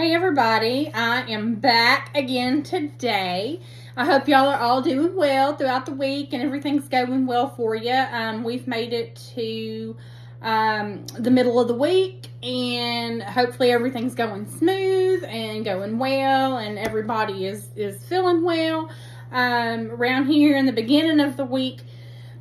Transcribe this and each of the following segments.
Hey everybody, I am back again today. I hope y'all are all doing well throughout the week and everything's going well for you. We've made it to the middle of the week and hopefully everything's going smooth and going well and everybody is feeling well. Around here in the beginning of the week,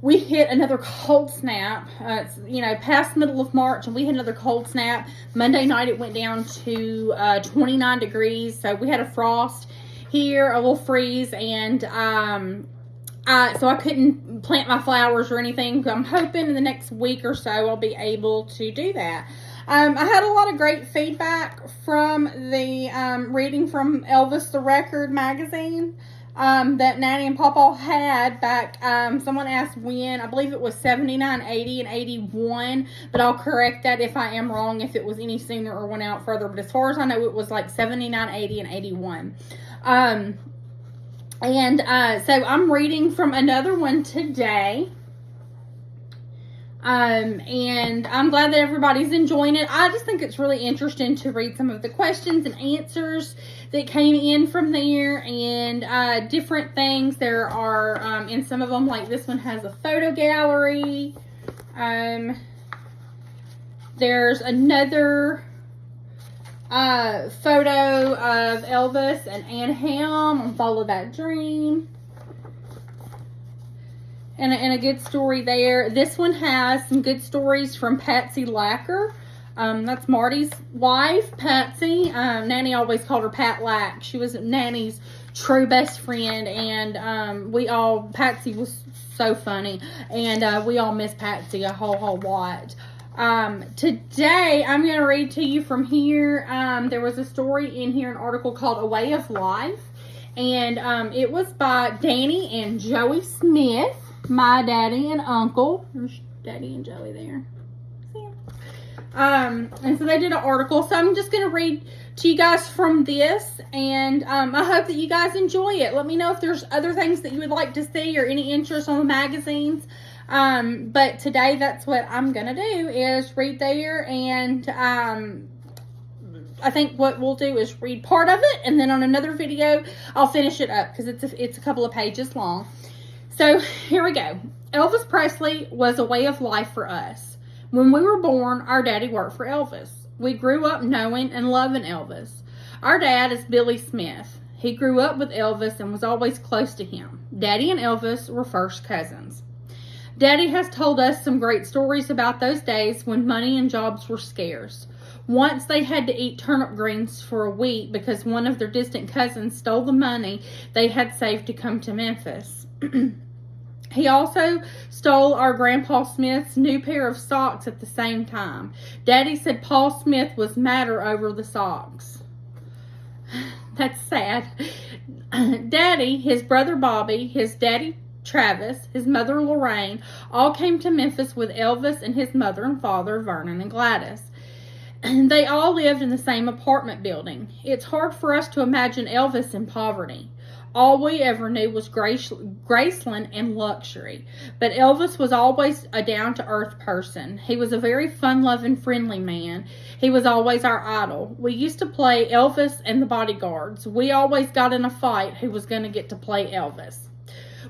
we hit another cold snap. It's, past the middle of March, and we hit another cold snap. Monday night, it went down to 29 degrees. So we had a frost here, a little freeze, and so I couldn't plant my flowers or anything. I'm hoping in the next week or so I'll be able to do that. I had a lot of great feedback from the reading from Elvis the Record magazine. That Nanny and Pawpaw had back, someone asked when, I believe it was 79, 80, and 81, but I'll correct that if I am wrong, if it was any sooner or went out further, but as far as I know, it was like 79, 80, and 81. So I'm reading from another one today. And I'm glad that everybody's enjoying it. I just think it's really interesting to read some of the questions and answers that came in from there and different things. There are, in some of them, like this one has a photo gallery. There's another photo of Elvis and Ann Ham on Follow That Dream. And a good story there. This one has some good stories from Patsy Lacker. That's Marty's wife, Patsy. Nanny always called her Pat Lack. She was Nanny's true best friend. And Patsy was so funny. And we all miss Patsy a whole lot. Today, I'm going to read to you from here. There was a story in here, an article called A Way of Life. And it was by Danny and Joey Smith. My daddy and uncle. There's Daddy and Joey there. And so they did an article. So I'm just going to read to you guys from this. And I hope that you guys enjoy it. Let me know if there's other things that you would like to see or any interest on the magazines. But today that's what I'm going to do is read there. And I think what we'll do is read part of it. And then on another video, I'll finish it up because it's a couple of pages long. So here we go. Elvis Presley was a way of life for us. When we were born, our daddy worked for Elvis. We grew up knowing and loving Elvis. Our dad is Billy Smith. He grew up with Elvis and was always close to him. Daddy and Elvis were first cousins. Daddy has told us some great stories about those days when money and jobs were scarce. Once they had to eat turnip greens for a week because one of their distant cousins stole the money they had saved to come to Memphis. He also stole our Grandpa Smith's new pair of socks at the same time. Daddy said Paul Smith was madder over the socks. That's sad. Daddy, his brother Bobby, his daddy Travis, his mother Lorraine, all came to Memphis with Elvis and his mother and father, Vernon and Gladys. And they all lived in the same apartment building. It's hard for us to imagine Elvis in poverty. All we ever knew was Graceland and luxury. But Elvis was always a down-to-earth person. He was a very fun-loving, friendly man. He was always our idol. We used to play Elvis and the Bodyguards. We always got in a fight who was going to get to play Elvis.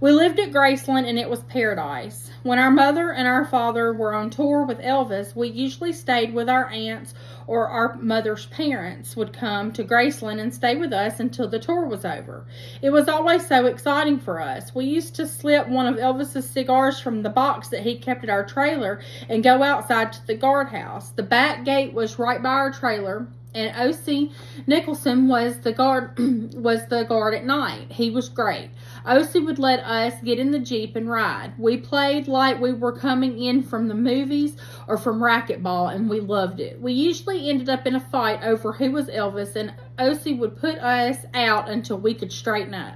We lived at Graceland and it was paradise. When our mother and our father were on tour with Elvis, we usually stayed with our aunts or our mother's parents would come to Graceland and stay with us until the tour was over. It was always so exciting for us. We used to slip one of Elvis's cigars from the box that he kept at our trailer and go outside to the guardhouse. The back gate was right by our trailer. And O.C. Nicholson was the guard at night. He was great. O.C. would let us get in the Jeep and ride. We played like we were coming in from the movies or from racquetball, and we loved it. We usually ended up in a fight over who was Elvis, and O.C. would put us out until we could straighten up.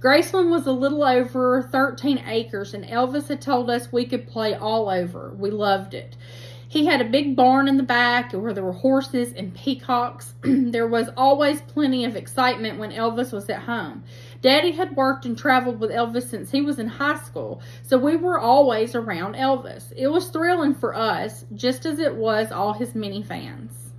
Graceland was a little over 13 acres, and Elvis had told us we could play all over. We loved it. He had a big barn in the back where there were horses and peacocks. There was always plenty of excitement when Elvis was at home. Daddy had worked and traveled with Elvis since he was in high school, so we were always around Elvis. It was thrilling for us, just as it was all his many fans.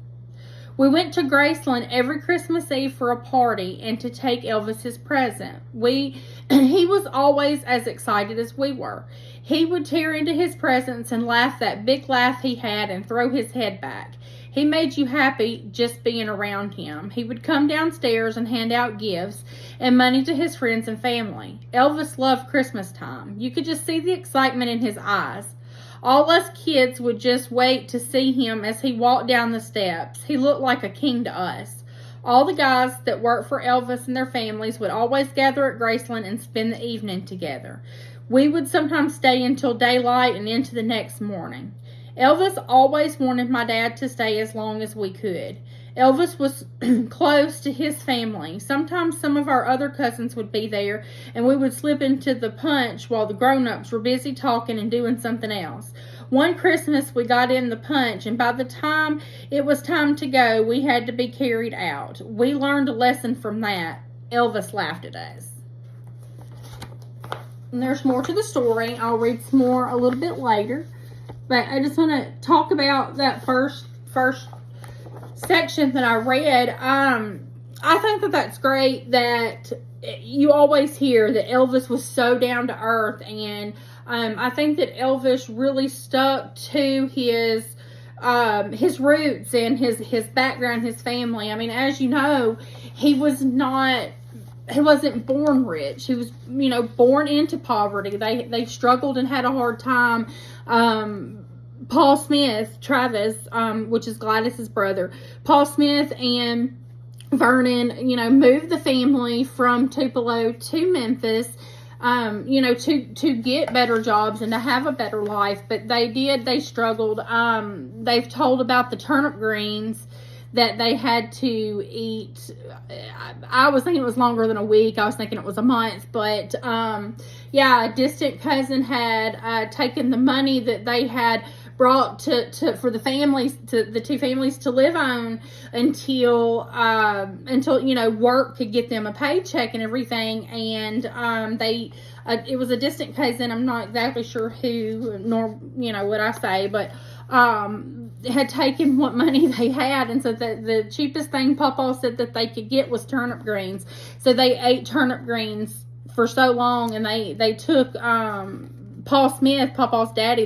We went to Graceland every Christmas Eve for a party and to take Elvis his present. He was always as excited as we were. He would tear into his presents and laugh that big laugh he had and throw his head back. He made you happy just being around him. He would come downstairs and hand out gifts and money to his friends and family. Elvis loved Christmas time. You could just see the excitement in his eyes. All us kids would just wait to see him as he walked down the steps. He looked like a king to us. All the guys that worked for Elvis and their families would always gather at Graceland and spend the evening together. We would sometimes stay until daylight and into the next morning. Elvis always wanted my dad to stay as long as we could. Elvis was close to his family. Sometimes some of our other cousins would be there, and we would slip into the punch while the grown-ups were busy talking and doing something else. One Christmas, we got in the punch, and by the time it was time to go, we had to be carried out. We learned a lesson from that. Elvis laughed at us. And there's more to the story. I'll read some more a little bit later. But I just want to talk about that first section that I read. I think that that's great that you always hear that Elvis was so down to earth, and I think that Elvis really stuck to his roots and his background, his family. I mean, as you know, he wasn't born rich. He was, born into poverty. They struggled and had a hard time. Paul Smith, Travis, which is Gladys's brother, Paul Smith and Vernon, moved the family from Tupelo to Memphis, to get better jobs and to have a better life. But they struggled. They've told about the turnip greens that they had to eat. I was thinking it was longer than a week. I was thinking it was a month. But, a distant cousin had taken the money that they had brought for the families, to the two families to live on until work could get them a paycheck and everything. And it was a distant cousin. I'm not exactly sure who, nor what I say, but had taken what money they had, and so the cheapest thing Papa said that they could get was turnip greens. So they ate turnip greens for so long, and they took Paul Smith, Papa's daddy,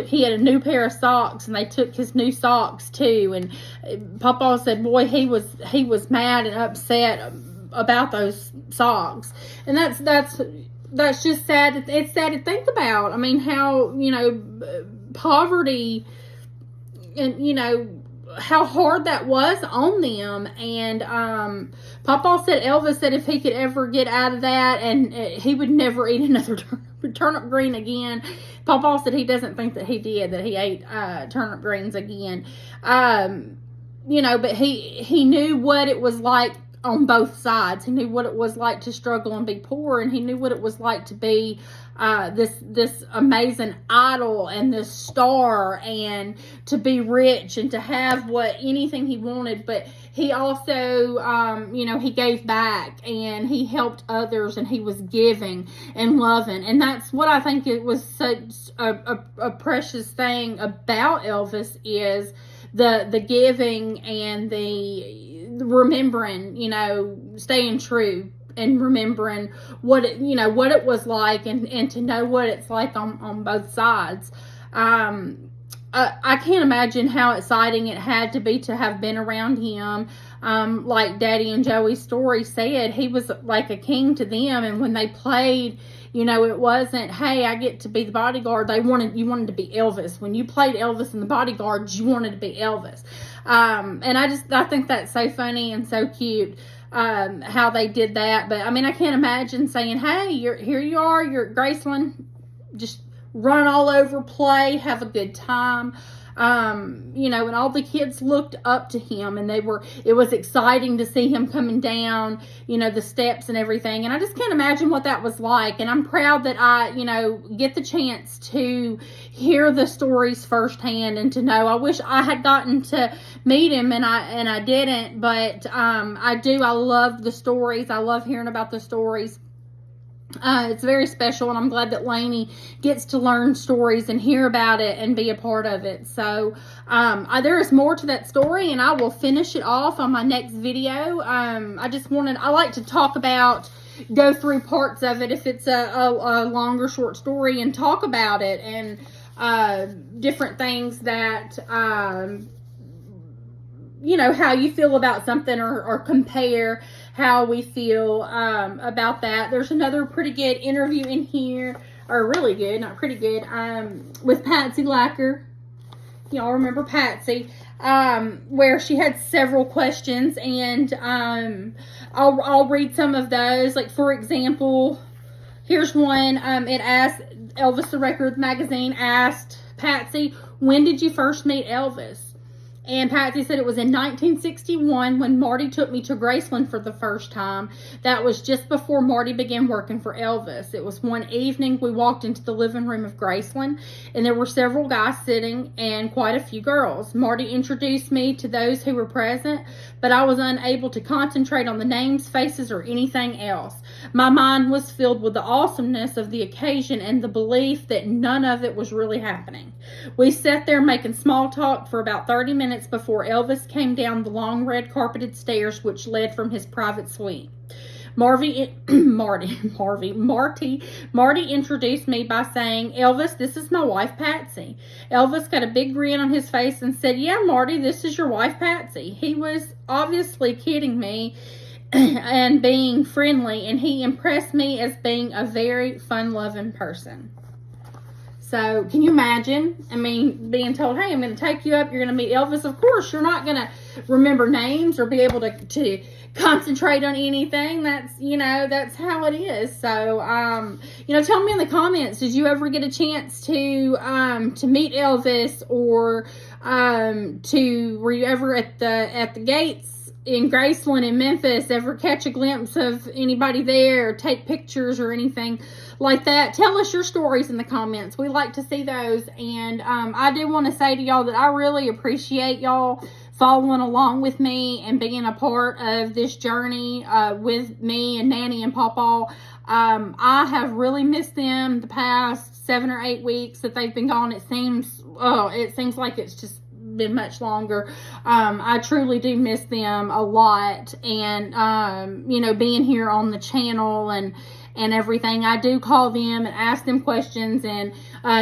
he had a new pair of socks, and they took his new socks too. And Papa said, boy, he was mad and upset about those socks. And that's just sad. It's sad to think about. I mean, how, poverty and, how hard that was on them. And Papa said, Elvis said if he could ever get out of that, and he would never eat another turnip green again. Papa said he doesn't think that he did, that he ate turnip greens again. But he knew what it was like on both sides. He knew what it was like to struggle and be poor, and he knew what it was like to be this amazing idol and this star, and to be rich and to have anything he wanted. But he also, he gave back, and he helped others, and he was giving and loving. And that's what I think it was such a precious thing about Elvis, is the giving and the remembering, staying true and remembering what it was like, and to know what it's like on both sides. I can't imagine how exciting it had to be to have been around him. Like Daddy and Joey's story said, he was like a king to them. And when they played, it wasn't, hey, I get to be the bodyguard. You wanted to be Elvis. When you played Elvis and the Bodyguards, you wanted to be Elvis. And I think that's so funny and so cute, how they did that. But I mean, I can't imagine saying, hey, here you are, you're at Graceland, just run all over, play, have a good time. And all the kids looked up to him, and it was exciting to see him coming down, the steps and everything. And I just can't imagine what that was like. And I'm proud that I, get the chance to hear the stories firsthand and to know. I wish I had gotten to meet him, and I didn't, but, I love the stories. I love hearing about the stories. It's very special, and I'm glad that Lainey gets to learn stories and hear about it and be a part of it. So there is more to that story, and I will finish it off on my next video. I like to talk about, go through parts of it if it's a longer short story, and talk about it, and different things that how you feel about something, or compare how we feel about that. There's another pretty good interview in here, or really good, not pretty good, with Patsy Lacker. Y'all remember Patsy, where she had several questions, and I'll read some of those. Like, for example, here's one. It asked, Elvis the Record magazine asked Patsy, when did you first meet Elvis? And Patsy said, it was in 1961 when Marty took me to Graceland for the first time. That was just before Marty began working for Elvis. It was one evening we walked into the living room of Graceland, and there were several guys sitting and quite a few girls. Marty introduced me to those who were present, but I was unable to concentrate on the names, faces, or anything else. My mind was filled with the awesomeness of the occasion and the belief that none of it was really happening. We sat there making small talk for about 30 minutes before Elvis came down the long red carpeted stairs which led from his private suite. Marty introduced me by saying, Elvis, this is my wife, Patsy. Elvis got a big grin on his face and said, yeah, Marty, this is your wife, Patsy. He was obviously kidding me and being friendly, and he impressed me as being a very fun-loving person. So, can you imagine? I mean, being told, hey, I'm going to take you up, you're going to meet Elvis. Of course, you're not going to remember names or be able to concentrate on anything. That's how it is. So, tell me in the comments, did you ever get a chance to meet Elvis, or were you ever at the gates in Graceland in Memphis, ever catch a glimpse of anybody there, or take pictures or anything like that? Tell us your stories in the comments. We like to see those. And I do want to say to y'all that I really appreciate y'all following along with me and being a part of this journey with me and Nanny and Pawpaw. I have really missed them the past 7 or 8 weeks that they've been gone. It seems like it's just been much longer. I truly do miss them a lot, and being here on the channel and everything. I do call them and ask them questions and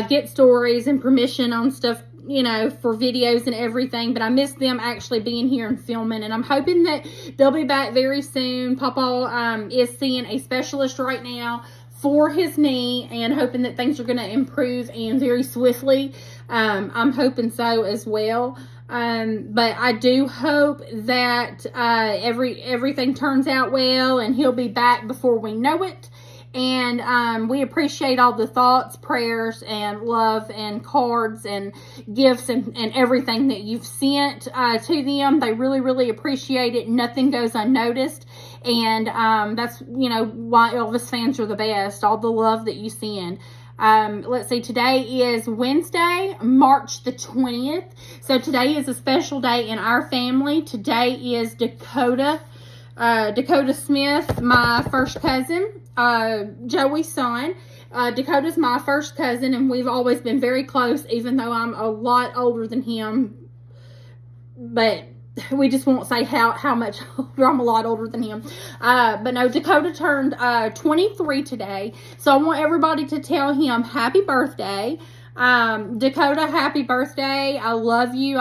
get stories and permission on stuff, for videos and everything. But I miss them actually being here and filming, and I'm hoping that they'll be back very soon. Pawpaw is seeing a specialist right now for his knee, and hoping that things are going to improve and very swiftly. I'm hoping so as well. But I do hope that everything turns out well, and he'll be back before we know it. And we appreciate all the thoughts, prayers, and love, and cards, and gifts, and everything that you've sent to them. They really, really appreciate it. Nothing goes unnoticed. And that's, why Elvis fans are the best. All the love that you send. Let's see, today is Wednesday, March the 20th. So today is a special day in our family. Today is Dakota Smith, my first cousin, Joey's son. Dakota's my first cousin, and we've always been very close, even though I'm a lot older than him. But we just won't say how much older. I'm a lot older than him. But no, Dakota turned 23 today. So I want everybody to tell him happy birthday. Dakota, happy birthday. I love you.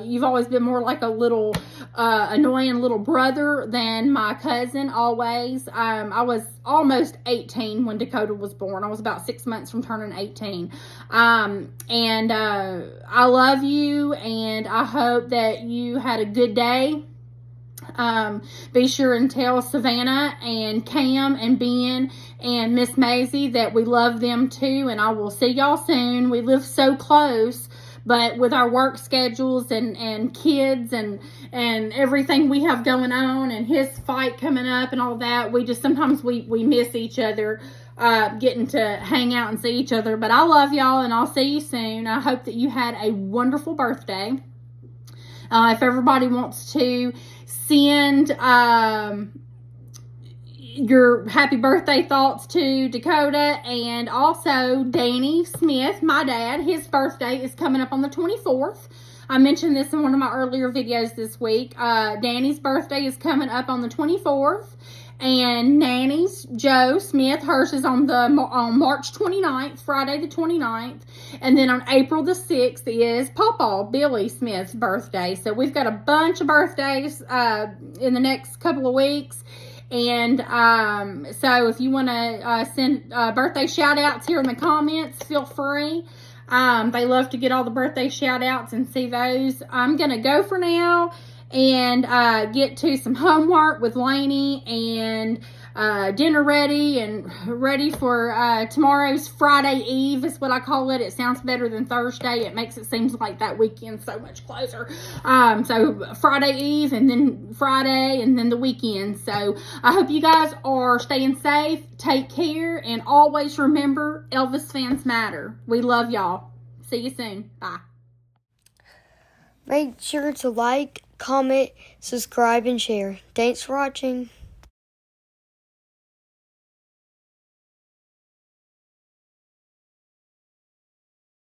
You've always been more like a little annoying little brother than my cousin, always. I was almost 18 when Dakota was born. I was about 6 months from turning 18. And I love you, and I hope that you had a good day. Be sure and tell Savannah and Cam and Ben and Miss Maisie that we love them too, and I will see y'all soon. We live so close, but with our work schedules and kids and everything we have going on, and his fight coming up and all that, we just sometimes we miss each other, getting to hang out and see each other. But I love y'all, and I'll see you soon. I hope that you had a wonderful birthday. If everybody wants to send your happy birthday thoughts to Dakota, and also Danny Smith, my dad. His birthday is coming up on the 24th. I mentioned this in one of my earlier videos this week. Danny's birthday is coming up on the 24th. And Nanny's, Joe Smith, hers is on March 29th, Friday the 29th. And then on April the 6th is Pawpaw, Billy Smith's birthday. So we've got a bunch of birthdays in the next couple of weeks. And so if you want to send birthday shout outs here in the comments, feel free. They love to get all the birthday shout outs and see those. I'm going to go for now and get to some homework with Lainey, and dinner ready and ready for tomorrow's Friday Eve is what I call it. It sounds better than Thursday. It makes it seem like that weekend so much closer. So Friday Eve, and then Friday, and then the weekend. So I hope you guys are staying safe. Take care, and always remember, Elvis fans matter. We love y'all. See you soon. Bye. Make sure to like, comment, subscribe, and share. Thanks for watching.